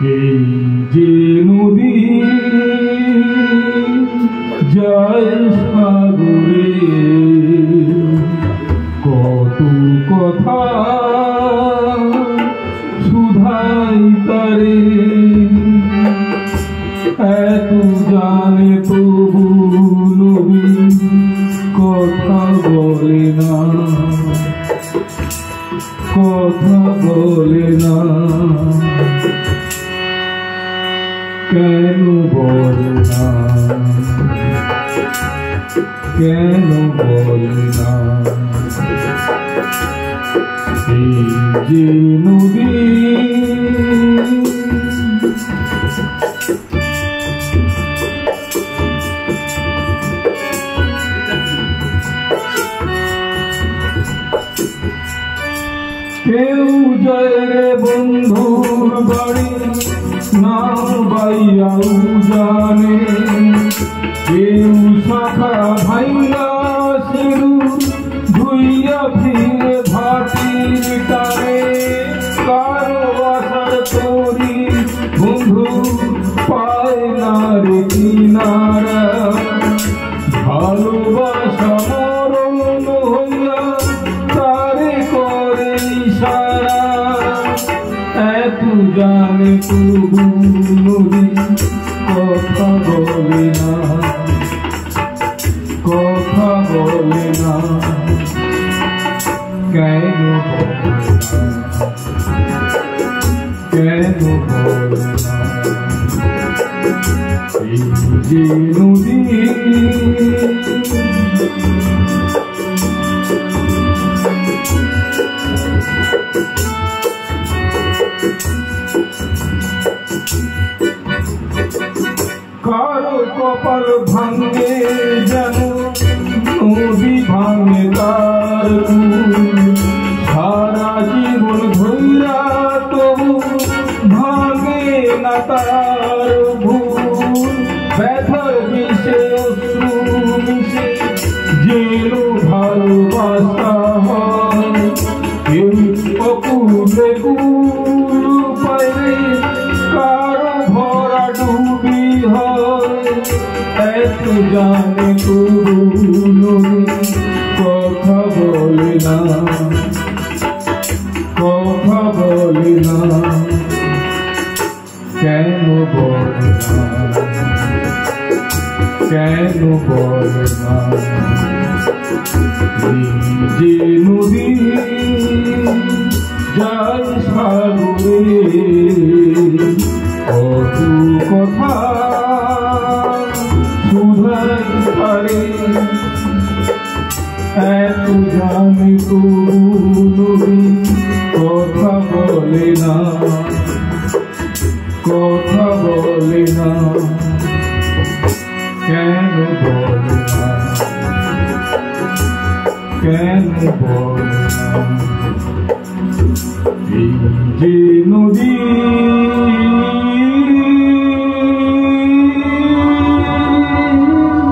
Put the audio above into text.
এই যে নদী যায় সাগরে, কত কথা সুধাই তারে, এত জানে তবু নবী কথা বলে না, কথা বলে না। কেন বলে না, কেন বলে না? এই যে নদী কেউ যায় রে বন্ধুর বাড়ি, নাম বাইয়াও জানে, কেউ শাখা ভাইয়া শিরু ধুইয়া ফিরে ভাটির টানে, কারো আশার তরি বন্ধু পায় না রে কিনারা, ভালোবাসা মরণ হইয়া তারে করে ইশারা, এত জানে তবু নদী কথা বলে না, কথা বলে না। কেন বলে না, কেন বলে না? এই যে নদী কারো কপাল ভাঙে যেন নদী ভাঙে তার, সারা জীবন ধৈরা তবু ভাঙে না তার ভুল, ব্যথার বিষে অশ্রু মিশে যেন ভালোবাসা হয়, কেউ অকুলে কুল পাইলে কারো ভরা ডুবি হয়, এত জানে তবু নদী কথা বলে না, কথা বলে না। কেন বলে না, কেন বলে না? যে নদী যায় সাগরে, কত কথা সুধাই তারে, এত জানে তবু নদী কথা বলে না, কথা বলে না। কেন বলে না, কেন বলে না? এই যে নদী